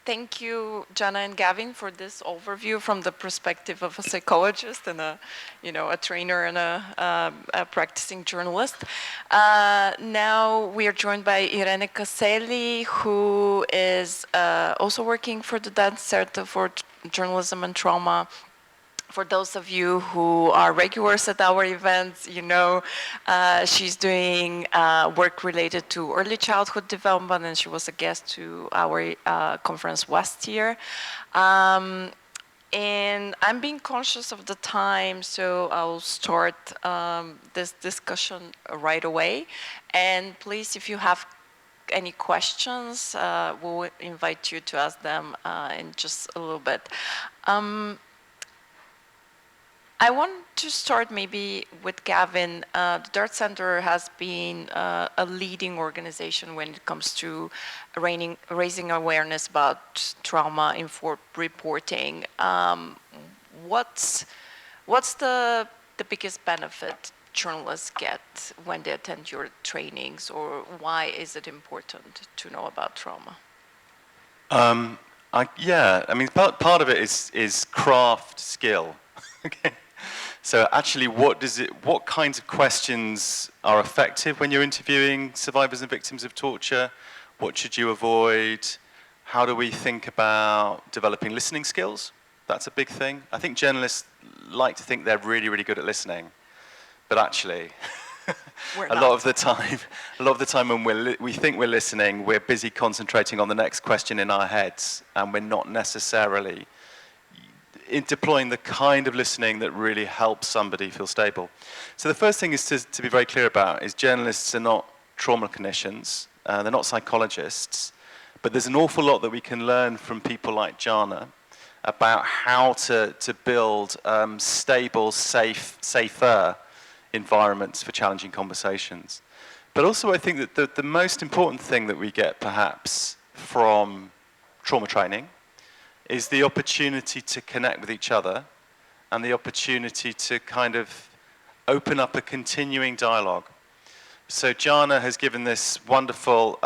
thank you, Jana and Gavin, for this overview from the perspective of a psychologist and a trainer and a practicing journalist. Now we are joined by Irene Caselli, who is also working for the Dance Center for Journalism and Trauma. For those of you who are regulars at our events, she's doing work related to early childhood development, and she was a guest to our conference last year. And I'm being conscious of the time, so I'll start this discussion right away. And please, if you have any questions, we'll invite you to ask them in just a little bit. I want to start maybe with Gavin. The DART Center has been a leading organization when it comes to raising awareness about trauma-informed reporting. What's the biggest benefit journalists get when they attend your trainings, or why is it important to know about trauma? Part of it is craft skill. Okay. So actually, what kinds of questions are effective when you're interviewing survivors and victims of torture? What should you avoid? How do we think about developing listening skills? That's a big thing. I think journalists like to think they're really, really good at listening, but actually, a lot of the time when we think we're listening, we're busy concentrating on the next question in our heads, and we're not necessarily in deploying the kind of listening that really helps somebody feel stable. So the first thing is to be very clear about is journalists are not trauma clinicians, they're not psychologists, but there's an awful lot that we can learn from people like Jana about how to build stable, safer environments for challenging conversations. But also I think that the most important thing that we get perhaps from trauma training is the opportunity to connect with each other and the opportunity to kind of open up a continuing dialogue. So Jana has given this wonderful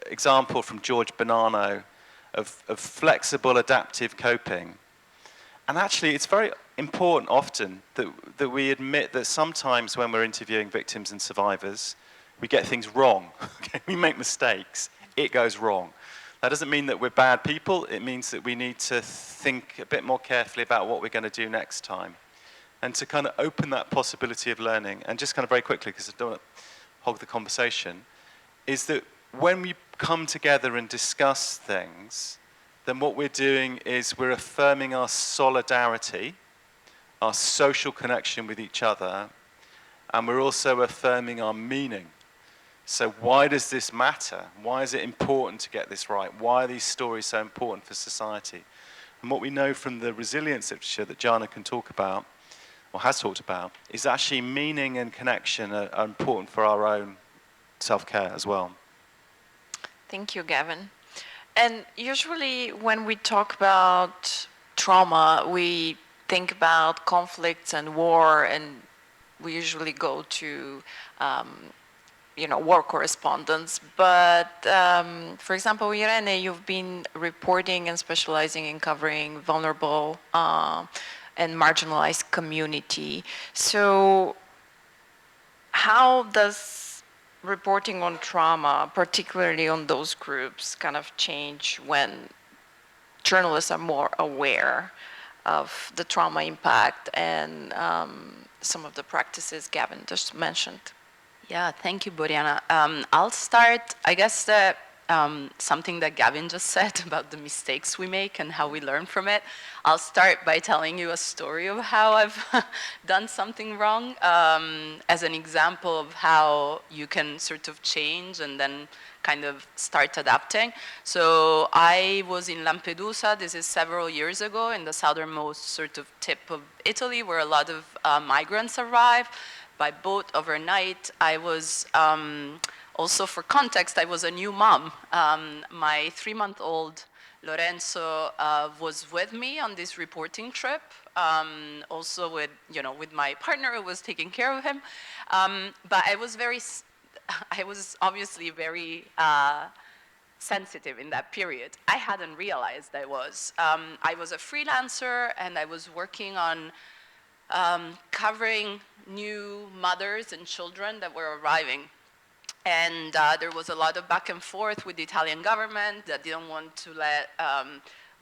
example from George Bonanno of flexible adaptive coping. And actually it's very important often that we admit that sometimes when we're interviewing victims and survivors, we get things wrong. Okay? We make mistakes, it goes wrong. That doesn't mean that we're bad people. It means that we need to think a bit more carefully about what we're going to do next time. And to kind of open that possibility of learning, and just kind of very quickly, because I don't want to hog the conversation, is that when we come together and discuss things, then what we're doing is we're affirming our solidarity, our social connection with each other, and we're also affirming our meaning. So why does this matter? Why is it important to get this right? Why are these stories so important for society? And what we know from the resilience literature that Jana can talk about, or has talked about, is actually meaning and connection are important for our own self-care as well. Thank you, Gavin. And usually when we talk about trauma, we think about conflicts and war, and we usually go to war correspondents. But for example, Irene, you've been reporting and specializing in covering vulnerable and marginalized community. So how does reporting on trauma, particularly on those groups, kind of change when journalists are more aware of the trauma impact and some of the practices Gavin just mentioned? Yeah, thank you, Boriana. I'll start, I guess, something that Gavin just said about the mistakes we make and how we learn from it. I'll start by telling you a story of how I've done something wrong as an example of how you can sort of change and then kind of start adapting. So I was in Lampedusa, this is several years ago, in the southernmost sort of tip of Italy, where a lot of migrants arrive by boat overnight. I was, also for context, I was a new mom. My 3-month-old Lorenzo was with me on this reporting trip, also with my partner who was taking care of him. But I was obviously very sensitive in that period. I hadn't realized I was. I was a freelancer, and I was working on covering new mothers and children that were arriving. And there was a lot of back and forth with the Italian government that didn't want to let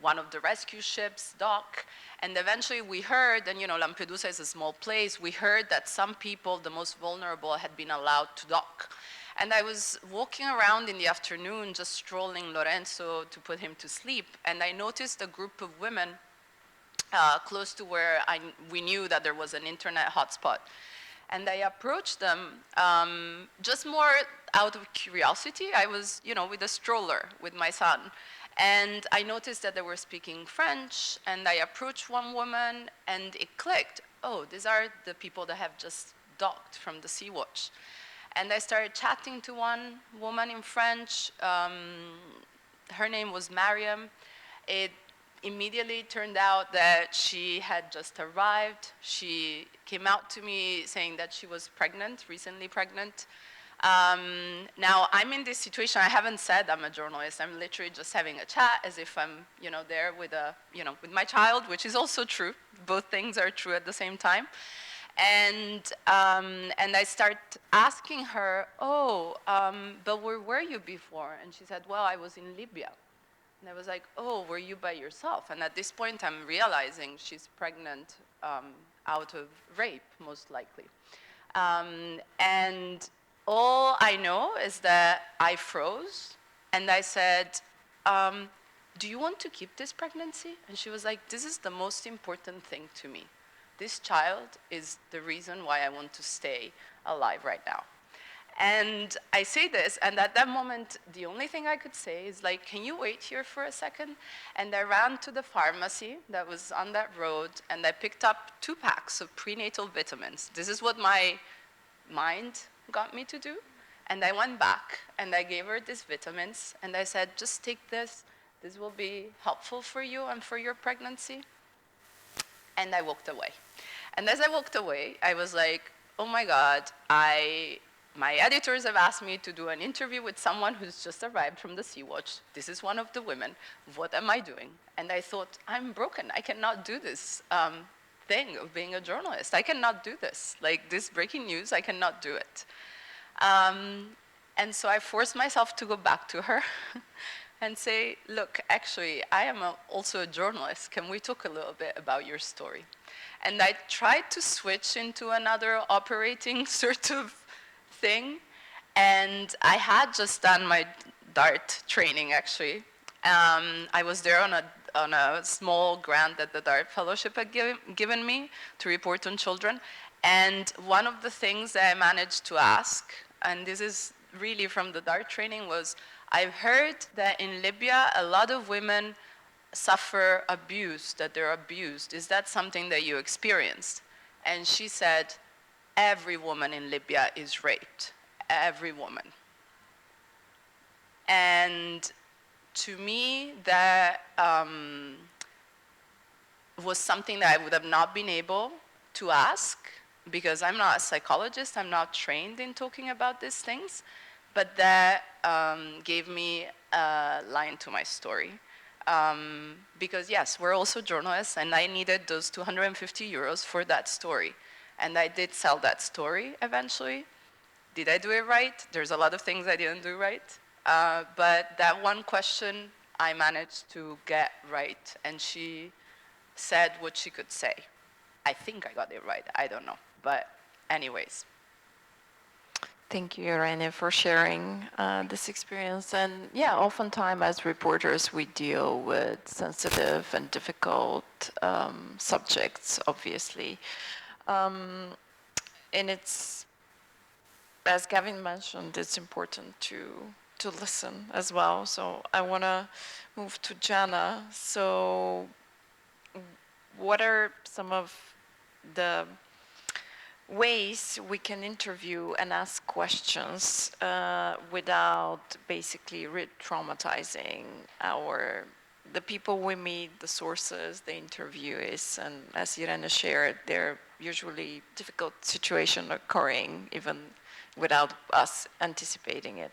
one of the rescue ships dock. And eventually we heard, and Lampedusa is a small place, we heard that some people, the most vulnerable, had been allowed to dock. And I was walking around in the afternoon, just strolling Lorenzo to put him to sleep, and I noticed a group of women close to where we knew that there was an internet hotspot. And I approached them just more out of curiosity. I was, with a stroller with my son. And I noticed that they were speaking French, and I approached one woman, and it clicked. Oh, these are the people that have just docked from the Sea-Watch. And I started chatting to one woman in French. Her name was Mariam. It immediately turned out that she had just arrived. She came out to me saying that she was pregnant, recently pregnant. Now, I'm in this situation. I haven't said I'm a journalist. I'm literally just having a chat as if I'm, there with with my child, which is also true. Both things are true at the same time. And I start asking her, but where were you before? And she said, well, I was in Libya. And I was like, oh, were you by yourself? And at this point, I'm realizing she's pregnant out of rape, most likely. And all I know is that I froze, and I said, do you want to keep this pregnancy? And she was like, this is the most important thing to me. This child is the reason why I want to stay alive right now. And I say this, and at that moment, the only thing I could say is like, can you wait here for a second? And I ran to the pharmacy that was on that road, and I picked up 2 packs of prenatal vitamins. This is what my mind got me to do. And I went back, and I gave her these vitamins, and I said, just take this. This will be helpful for you and for your pregnancy. And I walked away. And as I walked away, I was like, oh my God, my editors have asked me to do an interview with someone who's just arrived from the Sea-Watch. This is one of the women. What am I doing? And I thought, I'm broken. I cannot do this thing of being a journalist. I cannot do this. Like this breaking news, I cannot do it. And so I forced myself to go back to her and say, look, actually, I am also a journalist. Can we talk a little bit about your story? And I tried to switch into another operating sort of thing. And I had just done my DART training, actually. I was there on a small grant that the DART Fellowship had given me to report on children. And one of the things that I managed to ask, and this is really from the DART training, was I've heard that in Libya, a lot of women suffer abuse, that they're abused. Is that something that you experienced? And she said, every woman in Libya is raped. Every woman. And to me, that was something that I would have not been able to ask, because I'm not a psychologist, I'm not trained in talking about these things, but that gave me a line to my story. Because yes, we're also journalists, and I needed those 250 euros for that story. And I did sell that story eventually. Did I do it right? There's a lot of things I didn't do right. But that one question I managed to get right, and she said what she could say. I think I got it right, I don't know. But anyways. Thank you, Irene, for sharing this experience. And yeah, oftentimes as reporters, we deal with sensitive and difficult subjects, obviously. And it's, as Gavin mentioned, it's important to listen as well. So I want to move to Jana. So what are some of the ways we can interview and ask questions without basically re-traumatizing the people we meet, the sources, the interviewees, and as Irene shared, there are usually difficult situations occurring even without us anticipating it.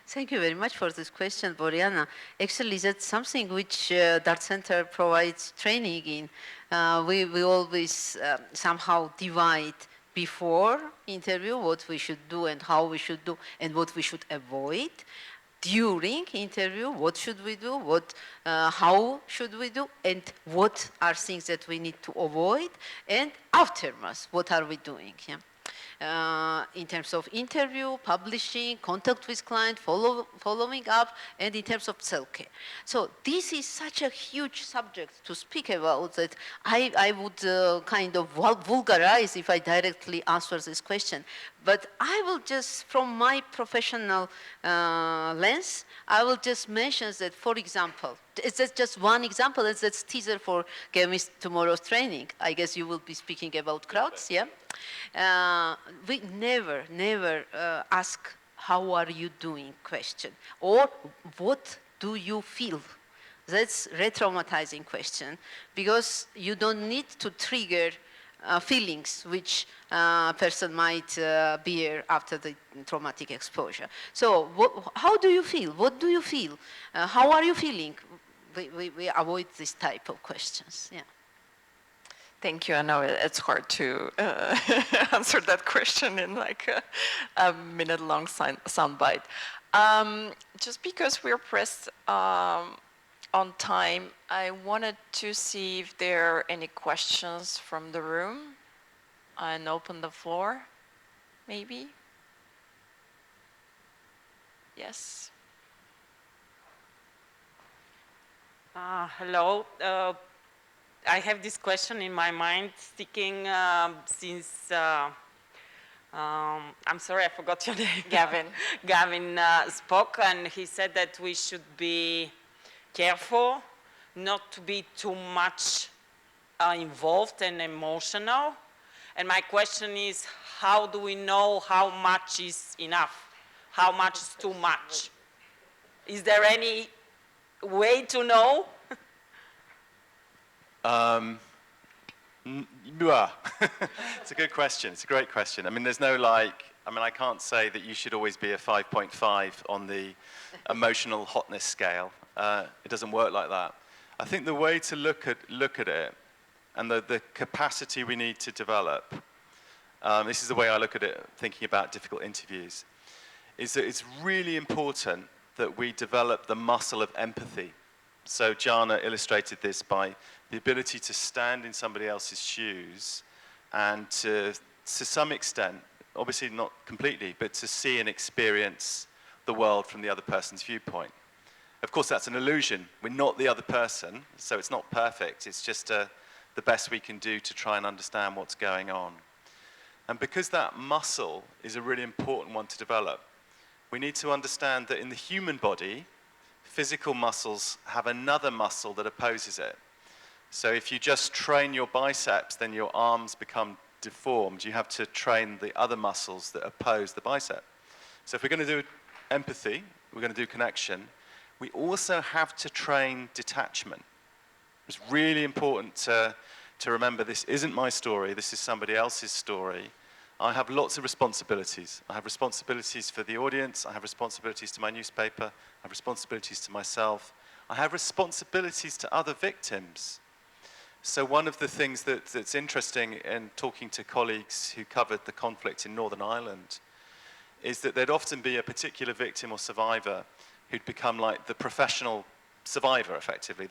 Thank you very much for this question, Boriana. Actually, that's something which Dart Center provides training in. We always somehow divide before interview what we should do and how we should do and what we should avoid. During interview, what should we do, how should we do, and what are things that we need to avoid, and afterwards, what are we doing? Yeah? In terms of interview, publishing, contact with client, following up, and in terms of self-care. So this is such a huge subject to speak about that I would kind of vulgarize if I directly answer this question. But I will just, from my professional lens, I will just mention that, for example, it's just one example, that's teaser for Gavin's tomorrow's training. I guess you will be speaking about crowds, yeah? We never ask, how are you doing question, or what do you feel? That's re-traumatizing question, because you don't need to trigger feelings which a person might bear after the traumatic exposure. So how do you feel? What do you feel? How are you feeling? We avoid this type of questions, yeah. Thank you. I know it's hard to answer that question in like a minute-long soundbite. Just because we're pressed on time, I wanted to see if there are any questions from the room and open the floor, maybe. Yes. Hello. I have this question in my mind sticking since, I'm sorry, I forgot your name. Gavin. Gavin spoke, and he said that we should be careful not to be too much involved and emotional. And my question is, how do we know how much is enough? How much is too much? Is there any way to know? It's a good question. It's a great question. I mean, there's no I can't say that you should always be a 5.5 on the emotional hotness scale. It doesn't work like that. I think the way to look at it, and the capacity we need to develop, this is the way I look at it, thinking about difficult interviews, is that it's really important that we develop the muscle of empathy. So Jana illustrated this by the ability to stand in somebody else's shoes and to some extent, obviously not completely, but to see and experience the world from the other person's viewpoint. Of course, that's an illusion. We're not the other person, so it's not perfect. It's just the best we can do to try and understand what's going on. And because that muscle is a really important one to develop, we need to understand that in the human body, physical muscles have another muscle that opposes it. So if you just train your biceps, then your arms become deformed. You have to train the other muscles that oppose the bicep. So if we're going to do empathy, we're going to do connection, we also have to train detachment. It's really important to remember this isn't my story, this is somebody else's story. I have lots of responsibilities. I have responsibilities for the audience, I have responsibilities to my newspaper, I have responsibilities to myself, I have responsibilities to other victims. So one of the things that's interesting in talking to colleagues who covered the conflict in Northern Ireland is that there'd often be a particular victim or survivor who'd become like the professional survivor, effectively.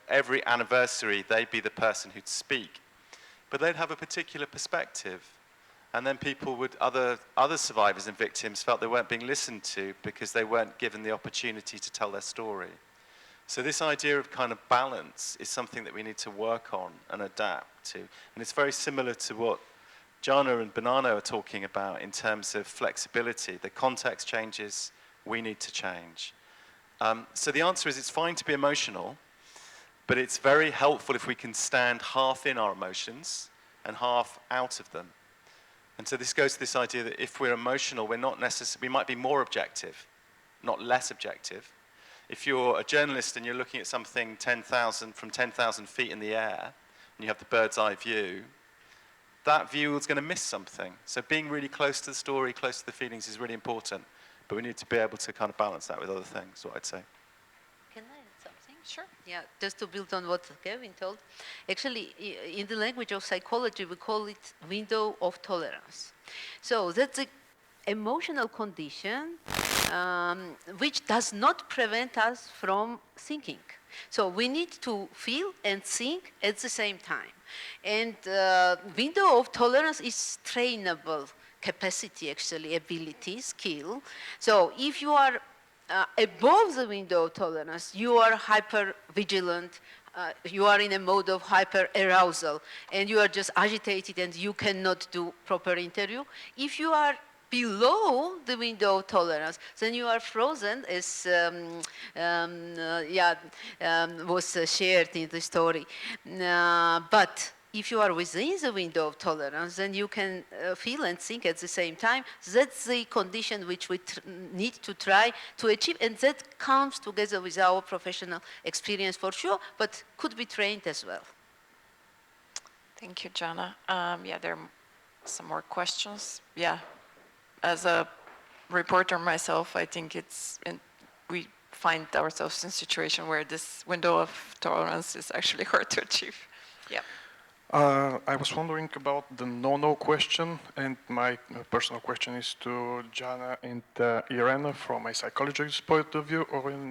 Every anniversary, they'd be the person who'd speak. But they'd have a particular perspective. And then other survivors and victims felt they weren't being listened to because they weren't given the opportunity to tell their story. So this idea of kind of balance is something that we need to work on and adapt to. And it's very similar to what Jana and Banano are talking about in terms of flexibility. The context changes, we need to change. So the answer is it's fine to be emotional, but it's very helpful if we can stand half in our emotions and half out of them. And so this goes to this idea that if we're emotional, we might be more objective, not less objective. If you're a journalist and you're looking at something from 10,000 feet in the air, and you have the bird's eye view, that view is going to miss something. So being really close to the story, close to the feelings is really important. but we need to be able to kind of balance that with other things, what I'd say. Can I add something? Sure. Yeah, just to build on what Gavin told. Actually, in the language of psychology, we call it window of tolerance. So that's an emotional condition which does not prevent us from thinking. So we need to feel and think at the same time. And window of tolerance is trainable capacity, actually, ability, skill. So if you are above the window of tolerance, you are hyper vigilant, you are in a mode of hyper arousal, and you are just agitated and you cannot do proper interview. If you are below the window of tolerance, then you are frozen, as was shared in the story. But if you are within the window of tolerance, then you can feel and think at the same time. That's the condition which we need to try to achieve, and that comes together with our professional experience for sure, but could be trained as well. Thank you, Jana. Yeah, there are some more questions. Yeah, as a reporter myself, I think we find ourselves in a situation where this window of tolerance is actually hard to achieve. Yeah. I was wondering about the no-no question, and my personal question is to Jana and Irene from a psychologist's point of view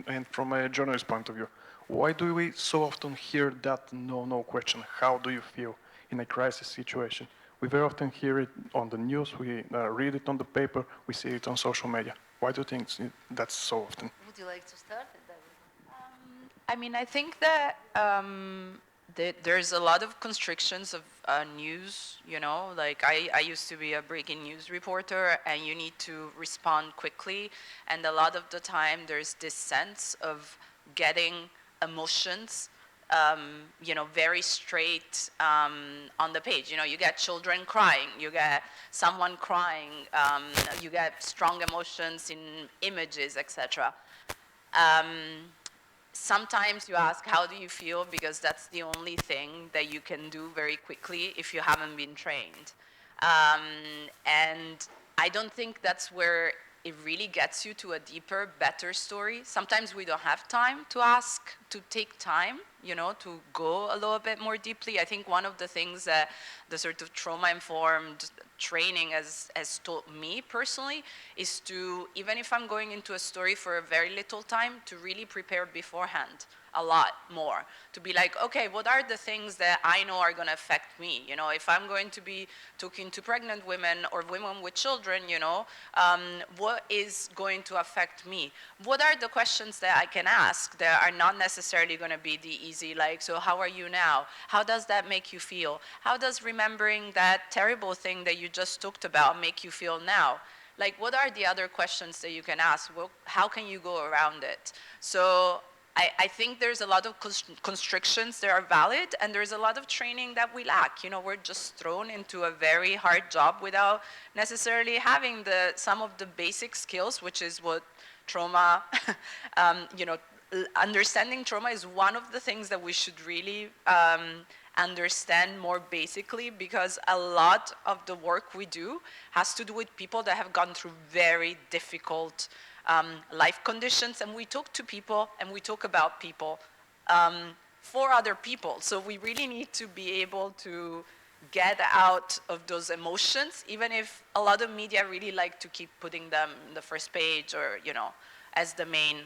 and from a journalist's point of view. Why do we so often hear that no-no question? How do you feel in a crisis situation? We very often hear it on the news, we read it on the paper, we see it on social media. Why do you think that's so often? Would you like to start? I mean, I think that there's a lot of constrictions of news, you know, like I used to be a breaking news reporter, and you need to respond quickly, and a lot of the time there's this sense of getting emotions, you know, very straight on the page. You know, you get children crying, you get someone crying, you get strong emotions in images, etc. Sometimes you ask, how do you feel? Because that's the only thing that you can do very quickly if you haven't been trained. And I don't think that's where it really gets you to a deeper, better story. Sometimes we don't have time to ask, to take time, you know, to go a little bit more deeply. I think one of the things that the sort of trauma-informed training has taught me personally is to, even if I'm going into a story for a very little time, to really prepare beforehand a lot more. To be like, okay, what are the things that I know are going to affect me? You know, if I'm going to be talking to pregnant women or women with children, you know, what is going to affect me? What are the questions that I can ask that are not necessarily going to be the easy, like, so how are you now? How does that make you feel? How does remembering that terrible thing that you just talked about make you feel now? Like, what are the other questions that you can ask? Well, how can you go around it? So I think there's a lot of constrictions that are valid, and there's a lot of training that we lack. You know, we're just thrown into a very hard job without necessarily having some of the basic skills, which is what trauma, you know, understanding trauma is one of the things that we should really understand more basically, because a lot of the work we do has to do with people that have gone through very difficult life conditions, and we talk to people and we talk about people for other people. So we really need to be able to get out of those emotions, even if a lot of media really like to keep putting them in the first page or, you know, as the main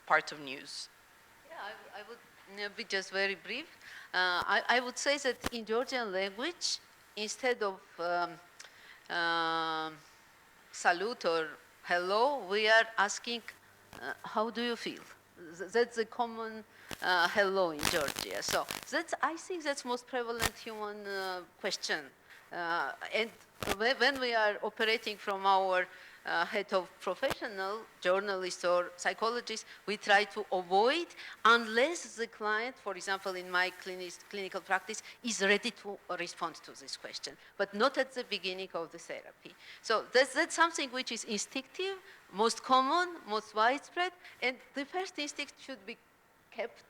part of news. Yeah, I would be just very brief. I would say that in Georgian language, instead of salute or hello, we are asking, how do you feel? That's a common hello in Georgia. So I think that's most prevalent human question. And when we are operating from our head of professional, journalist or psychologist, we try to avoid, unless the client, for example, in my clinical practice, is ready to respond to this question, but not at the beginning of the therapy. So that's something which is instinctive, most common, most widespread, and the first instinct should be kept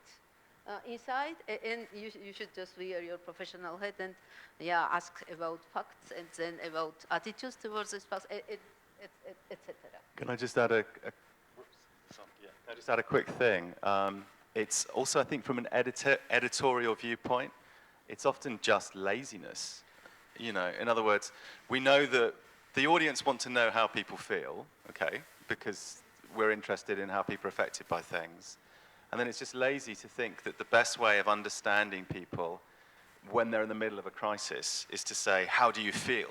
inside, and you should just wear your professional hat and ask about facts and then about attitudes towards this facts, etc. Can I just add a quick thing? It's also, I think, from an editorial viewpoint, it's often just laziness. You know, in other words, we know that the audience want to know how people feel, okay, because we're interested in how people are affected by things. And then it's just lazy to think that the best way of understanding people when they're in the middle of a crisis is to say, how do you feel?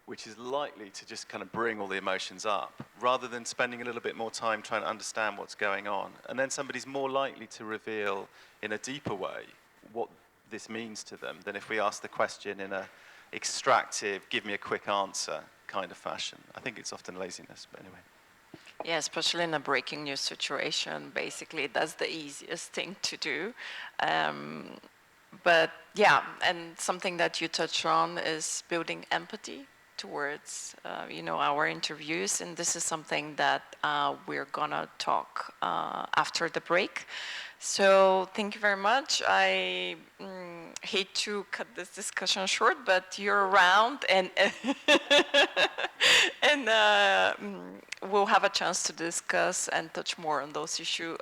Which is likely to just kind of bring all the emotions up, rather than spending a little bit more time trying to understand what's going on. And then somebody's more likely to reveal in a deeper way what this means to them than if we ask the question in a extractive, give me a quick answer kind of fashion. I think it's often laziness, but anyway. Yeah, especially in a breaking news situation, basically that's the easiest thing to do. But yeah, and something that you touch on is building empathy towards our interviews, and this is something that we're gonna talk after the break. So thank you very much. I hate to cut this discussion short, but you're around, and and we'll have a chance to discuss and touch more on those issues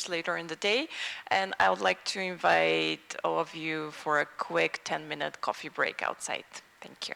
later in the day. And I would like to invite all of you for a quick 10-minute coffee break outside. Thank you.